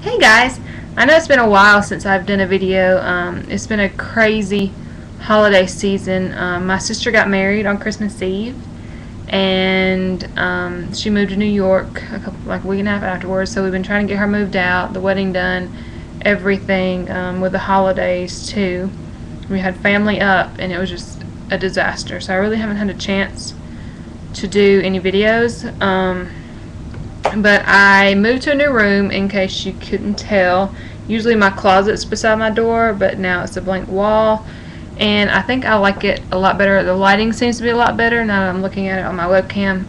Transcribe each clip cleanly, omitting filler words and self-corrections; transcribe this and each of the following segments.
Hey guys, I know it's been a while since I've done a video. It's been a crazy holiday season. My sister got married on Christmas Eve, and she moved to New York like a week and a half afterwards. So we've been trying to get her moved out, the wedding done, everything with the holidays too. We had family up, and it was just a disaster. So I really haven't had a chance to do any videos. But I moved to a new room, in case you couldn't tell. Usually my closet's beside my door, but now it's a blank wall, and I think I like it a lot better. The lighting seems to be a lot better now that I'm looking at it on my webcam.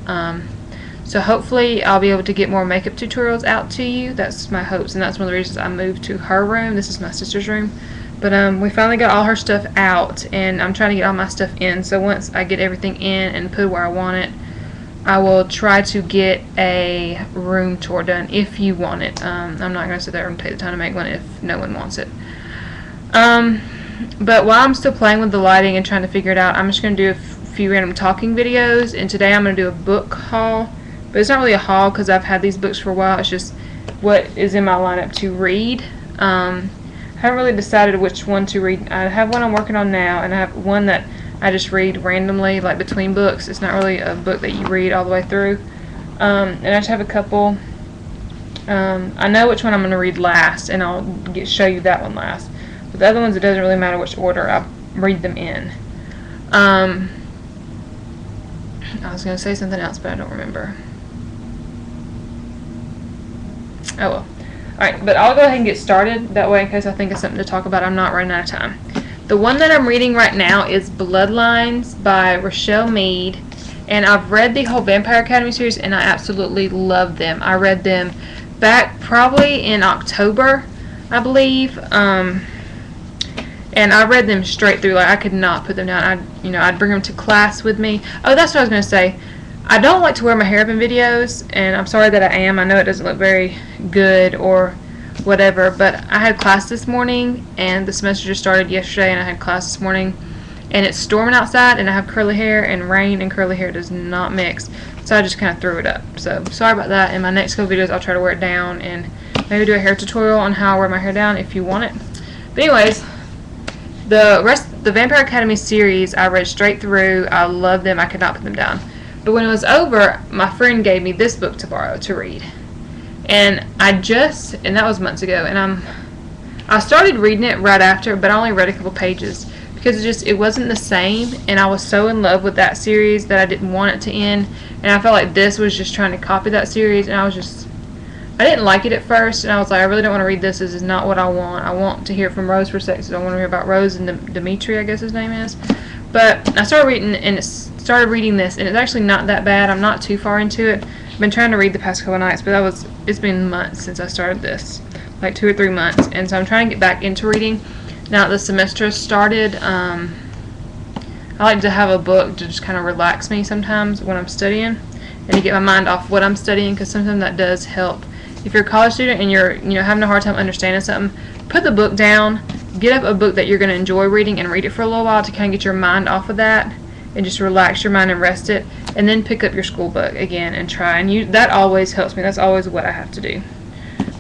So hopefully I'll be able to get more makeup tutorials out to you. That's my hopes, and that's one of the reasons I moved to her room. This is my sister's room. But we finally got all her stuff out, and I'm trying to get all my stuff in. So once I get everything in and put it where I want it, I will try to get a room tour done if you want it. I'm not going to sit there and take the time to make one if no one wants it. But while I'm still playing with the lighting and trying to figure it out, I'm just going to do a few random talking videos. And today I'm going to do a book haul. But it's not really a haul because I've had these books for a while. It's just what is in my lineup to read. I haven't really decided which one to read. I have one I'm working on now, and I have one that I just read randomly, like between books. It's not really a book that you read all the way through. And I just have a couple. I know which one I'm going to read last, and I'll show you that one last. But the other ones, it doesn't really matter which order I read them in. I was going to say something else, but I don't remember. Oh well. Alright, but I'll go ahead and get started. That way, in case I think of something to talk about, I'm not running out of time. The one that I'm reading right now is Bloodlines by Rochelle Mead, and I've read the whole Vampire Academy series, and I absolutely love them. I read them back probably in October, I believe, and I read them straight through. Like, I could not put them down. I'd bring them to class with me. Oh, that's what I was going to say. I don't like to wear my hair up in videos, and I'm sorry that I am. I know it doesn't look very good or whatever, but I had class this morning, and the semester just started yesterday, and I had class this morning, and it's storming outside, and I have curly hair, and rain and curly hair does not mix, so I just kind of threw it up. So sorry about that. In my next couple videos, I'll try to wear it down and maybe do a hair tutorial on how I wear my hair down if you want it. But anyways, the Vampire Academy series I read straight through. I love them. I could not put them down. But when it was over, my friend gave me this book to borrow to read. And that was months ago, and I started reading it right after, but I only read a couple pages because it wasn't the same, and I was so in love with that series that I didn't want it to end, and I felt like this was just trying to copy that series, and I didn't like it at first, and I was like, I really don't want to read this. This is not what I want. I want to hear from Rose for sex. I want to hear about Rose and Dimitri, I guess his name is. But I started reading, and this, and it's actually not that bad. I'm not too far into it. I've been trying to read the past couple nights, but it's been months since I started this, like 2 or 3 months, and so I'm trying to get back into reading now that the semester has started. I like to have a book to just kind of relax me sometimes when I'm studying, and to get my mind off what I'm studying, because sometimes that does help. If you're a college student and you're having a hard time understanding something, put the book down, get up a book that you're going to enjoy reading, and read it for a little while to kind of get your mind off of that and just relax your mind and rest it, and then pick up your school book again and try. And that always helps me. That's always what I have to do.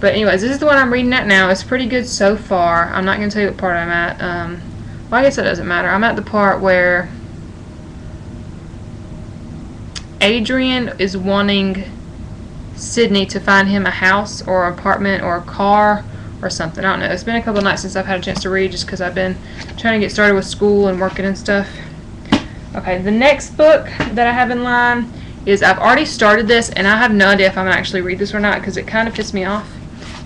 But anyways, this is the one I'm reading at now. It's pretty good so far. I'm not going to tell you what part I'm at. Well, I guess that doesn't matter. I'm at the part where Adrian is wanting Sydney to find him a house or an apartment or a car or something. I don't know. It's been a couple nights since I've had a chance to read, just because I've been trying to get started with school and working and stuff. Okay, the next book that I have in line is, I've already started this, and I have no idea if I'm going to actually read this or not, because it kind of pissed me off.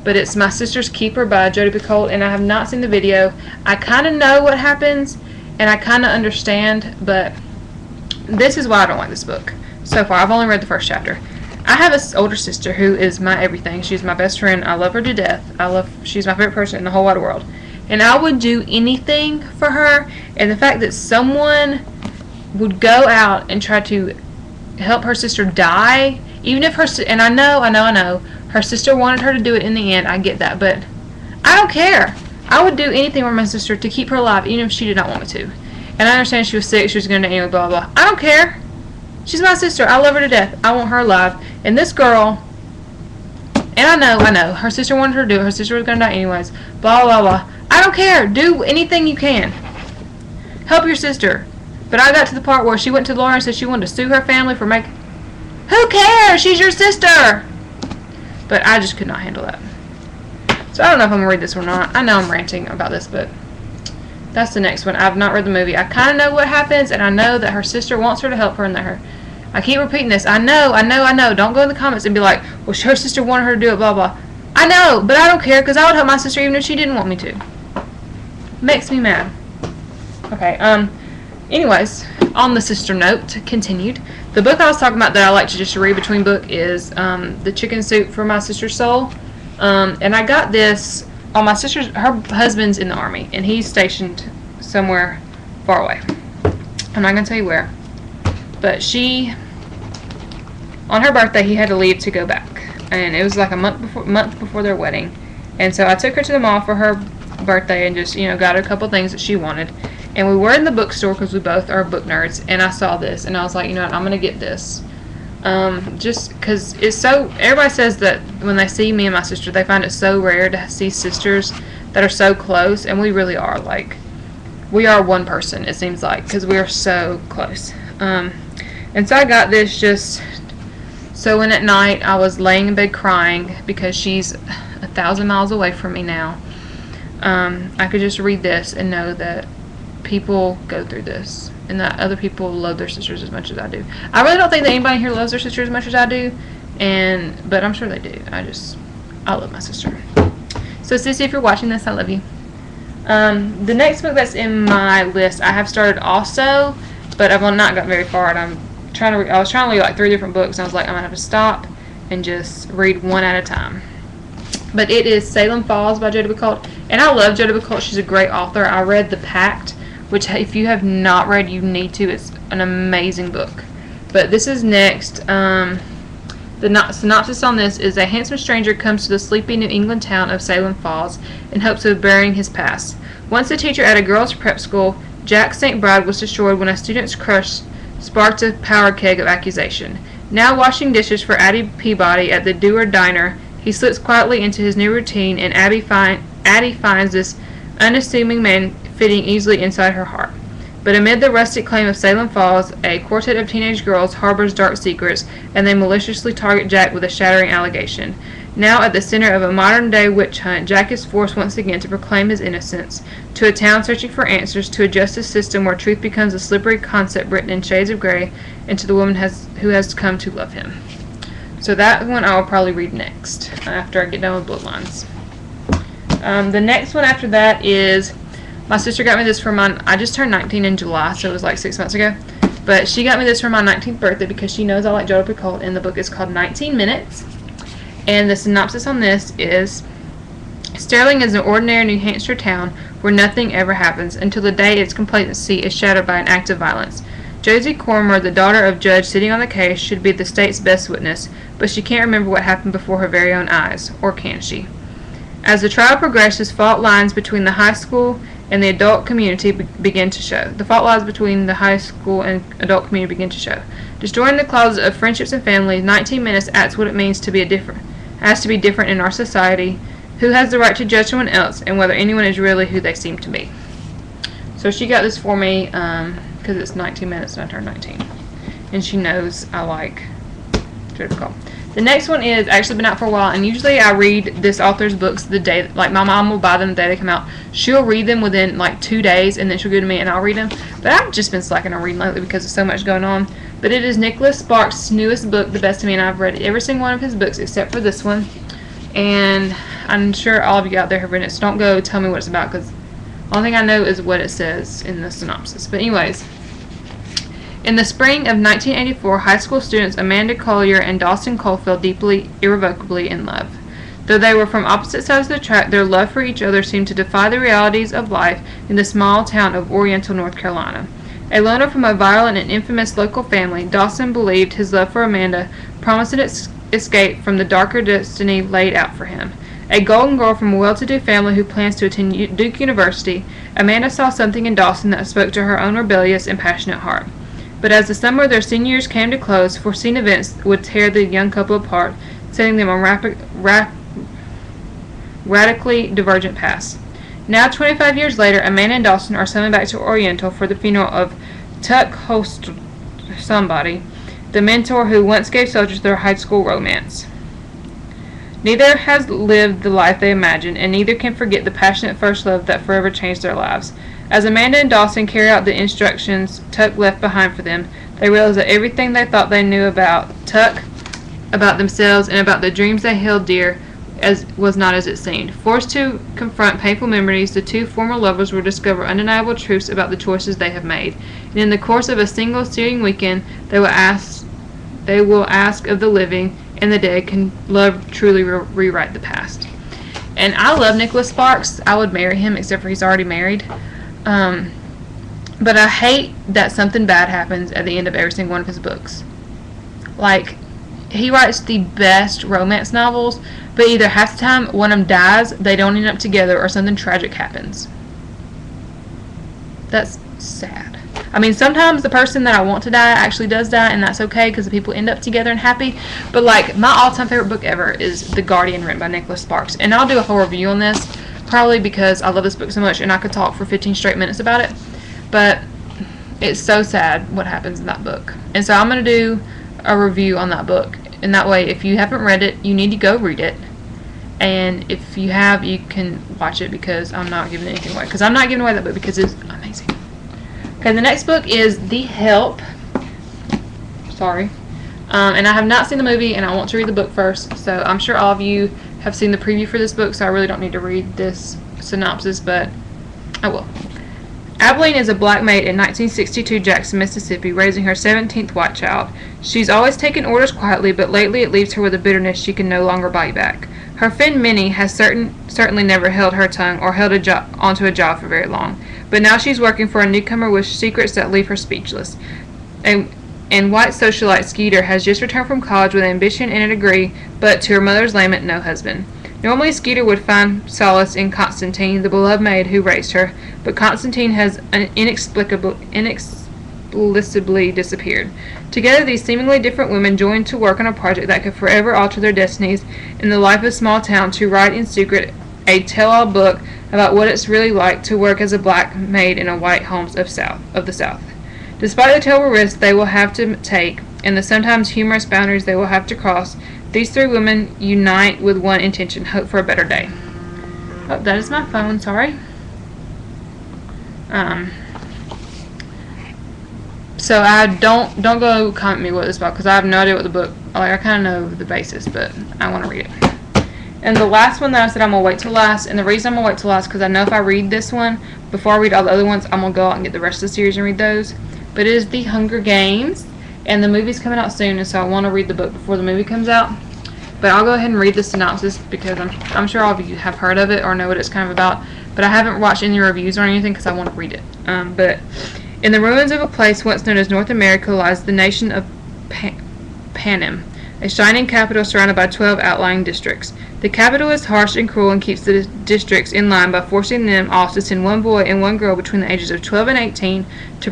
But it's My Sister's Keeper by Jodi Picoult, and I have not seen the video. I kind of know what happens, and I kind of understand, but this is why I don't like this book so far. I've only read the first chapter. I have an older sister who is my everything. She's my best friend. I love her to death. She's my favorite person in the whole wide world. And I would do anything for her, and the fact that someone would go out and try to help her sister die, even if and I know her sister wanted her to do it in the end. I get that, but I don't care. I would do anything for my sister to keep her alive, even if she did not want me to. And I understand she was sick, she was going to anyway, blah blah. I don't care. She's my sister. I love her to death. I want her alive. And this girl And I know. Her sister wanted her to do it. Her sister was going to die anyways. Blah, blah, blah. I don't care. Do anything you can. Help your sister. But I got to the part where she went to Laura and said she wanted to sue her family for making... Who cares? She's your sister! But I just could not handle that. So I don't know if I'm going to read this or not. I know I'm ranting about this, but that's the next one. I've not read the movie. I kind of know what happens, and I know that her sister wants her to help her, and that I keep repeating this. I know. Don't go in the comments and be like, well, her sister wanted her to do it, blah, blah. I know, but I don't care, because I would help my sister even if she didn't want me to. Makes me mad. Okay, anyways, on the sister note, continued. The book I was talking about that I like to just read between book is The Chicken Soup for My Sister's Soul. And I got this on my sister's, her husband's in the Army, and he's stationed somewhere far away. I'm not going to tell you where. But on her birthday, he had to leave to go back. And it was like a month before their wedding. And so I took her to the mall for her birthday and just, got her a couple things that she wanted. And we were in the bookstore because we both are book nerds, and I saw this, and I was like, you know what, I'm going to get this. Just because it's so, everybody says that when they see me and my sister, they find it so rare to see sisters that are so close, and we really are. Like, we are one person, it seems like, because we are so close. And so I got this just so when at night I was laying in bed crying because she's 1,000 miles away from me now, I could just read this and know that people go through this and that other people love their sisters as much as I do. I really don't think that anybody here loves their sister as much as I do, but I'm sure they do. I love my sister. So Sissy, if you're watching this, I love you. The next book that's in my list I have started also, but I've not gotten very far, and I was trying to read like 3 different books, and I was like, I'm gonna have to stop and just read one at a time. But it is Salem Falls by Jodi Picoult, and I love Jodi Picoult. She's a great author. I read The Pact, which if you have not read, you need to. It's an amazing book. But this is next. The synopsis on this is: a handsome stranger comes to the sleepy New England town of Salem Falls in hopes of burying his past. Once a teacher at a girls' prep school, Jack St. Bride was destroyed when a student's crush sparked a power keg of accusation. Now washing dishes for Addie Peabody at the Dewar Diner, he slips quietly into his new routine, and Addie finds this unassuming man fitting easily inside her heart. But amid the rustic claim of Salem Falls, a quartet of teenage girls harbors dark secrets, and they maliciously target Jack with a shattering allegation. Now at the center of a modern-day witch hunt, Jack is forced once again to proclaim his innocence, to a town searching for answers, to a justice system where truth becomes a slippery concept written in shades of gray, and to the woman who has come to love him. So that one I will probably read next, after I get done with Bloodlines. The next one after that is, my sister got me this for I just turned 19 in July, so it was like 6 months ago. But she got me this for my 19th birthday because she knows I like Jodi Picoult, and the book is called 19 Minutes. And the synopsis on this is: Sterling is an ordinary New Hampshire town where nothing ever happens until the day its complacency is shattered by an act of violence. Josie Cormer, the daughter of judge sitting on the case, should be the state's best witness, but she can't remember what happened before her very own eyes. Or can she? As the trial progresses, fault lines between the high school and the adult community begin to show. Destroying the closet of friendships and families, 19 Minutes asks what it means to be different in our society, who has the right to judge someone else, and whether anyone is really who they seem to be. So she got this for me because it's 19 minutes and I turned 19. And she knows I like Jodi Picoult. The next one is actually been out for a while, and usually I read this author's books the day, like my mom will buy them the day they come out. She'll read them within like 2 days, and then she'll give to me and I'll read them. But I've just been slacking on reading lately because there's so much going on. But it is Nicholas Sparks' newest book, The Best of Me, and I've read every single one of his books except for this one. And I'm sure all of you out there have read it, so don't go tell me what it's about, because the only thing I know is what it says in the synopsis. But anyways, in the spring of 1984, high school students Amanda Collier and Dawson Cole fell deeply, irrevocably in love. Though they were from opposite sides of the track, their love for each other seemed to defy the realities of life in the small town of Oriental, North Carolina. A loner from a violent and infamous local family, Dawson believed his love for Amanda promised an escape from the darker destiny laid out for him. A golden girl from a well-to-do family who plans to attend Duke University, Amanda saw something in Dawson that spoke to her own rebellious and passionate heart. But as the summer of their senior years came to close, foreseen events would tear the young couple apart. setting them on radically divergent paths. Now, 25 years later, Amanda and Dawson are summoned back to Oriental for the funeral of Tuck Host somebody, the mentor who once gave soldiers their high school romance. Neither has lived the life they imagined, and neither can forget the passionate first love that forever changed their lives. As Amanda and Dawson carry out the instructions Tuck left behind for them, they realize that everything they thought they knew about Tuck, about themselves, and about the dreams they held dear was not as it seemed. Forced to confront painful memories, the two former lovers will discover undeniable truths about the choices they have made. And in the course of a single searing weekend, they will ask of the living and the dead, can love truly rewrite the past? And I love Nicholas Sparks. I would marry him, except for he's already married. But I hate that something bad happens at the end of every single one of his books. Like, he writes the best romance novels, but either half the time one of them dies, they don't end up together, or something tragic happens. That's sad. I mean, sometimes the person that I want to die actually does die, and that's okay because the people end up together and happy. But like, my all-time favorite book ever is The Guardian, written by Nicholas Sparks, and I'll do a whole review on this, probably because I love this book so much and I could talk for 15 straight minutes about it. But it's so sad what happens in that book, and so I'm going to do a review on that book. And that way, if you haven't read it, you need to go read it. And if you have, you can watch it, because I'm not giving anything away. Because I'm not giving away that book because it's amazing. Okay, the next book is The Help. Sorry. And I have not seen the movie, and I want to read the book first. So I'm sure all of you have seen the preview for this book, so I really don't need to read this synopsis, but I will. Abilene is a black maid in 1962 Jackson, Mississippi, raising her 17th white child. She's always taken orders quietly, but lately it leaves her with a bitterness she can no longer bite back. Her friend Minnie has certainly never held her tongue or held onto a job for very long, but now she's working for a newcomer with secrets that leave her speechless. And white socialite Skeeter has just returned from college with ambition and a degree, but to her mother's lament, no husband. Normally, Skeeter would find solace in Constantine, the beloved maid who raised her, but Constantine has inexplicably disappeared. Together, these seemingly different women joined to work on a project that could forever alter their destinies in the life of a small town, to write in secret a tell-all book about what it's really like to work as a black maid in a white homes of the South. Despite the terrible risks they will have to take, and the sometimes humorous boundaries they will have to cross, these three women unite with one intention: hope for a better day. Oh, that is my phone, sorry. So I don't go comment me what this is about, because I have no idea what the book, like, I kind of know the basis, but I want to read it. And the last one that I said I'm going to wait till last, and the reason I'm going to wait till last, because I know if I read this one before I read all the other ones, I'm going to go out and get the rest of the series and read those. But it is The Hunger Games. And the movie's coming out soon, and so I want to read the book before the movie comes out. But I'll go ahead and read the synopsis, because I'm sure all of you have heard of it or know what it's kind of about. But I haven't watched any reviews or anything because I want to read it. But in the ruins of a place once known as North America lies the nation of Panem, a shining capital surrounded by 12 outlying districts. The capital is harsh and cruel and keeps the districts in line by forcing them all to send one boy and one girl between the ages of 12 and 18 to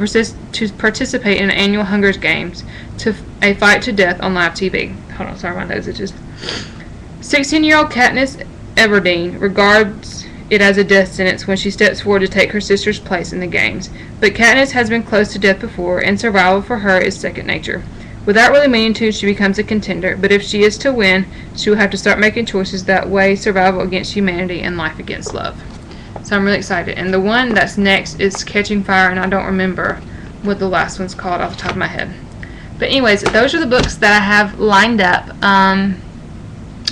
participate in annual Hunger Games, to a fight to death on live TV. Hold on, sorry, my nose itches. 16-year-old Katniss Everdeen regards it as a death sentence when she steps forward to take her sister's place in the games. But Katniss has been close to death before, and survival for her is second nature. Without really meaning to, she becomes a contender, but if she is to win, she will have to start making choices that weigh survival against humanity and life against love. So I'm really excited. And the one that's next is Catching Fire, and I don't remember what the last one's called off the top of my head. But anyways, those are the books that I have lined up. I'm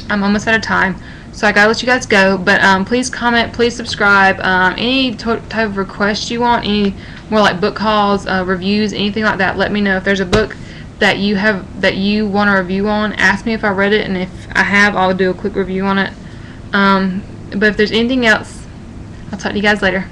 almost out of time, so I gotta let you guys go. But please comment, please subscribe. Any type of requests you want, any more like book hauls, reviews, anything like that, let me know. If there's a book that you want a review on, ask me if I read it, and if I have, I'll do a quick review on it. But if there's anything else, I'll talk to you guys later.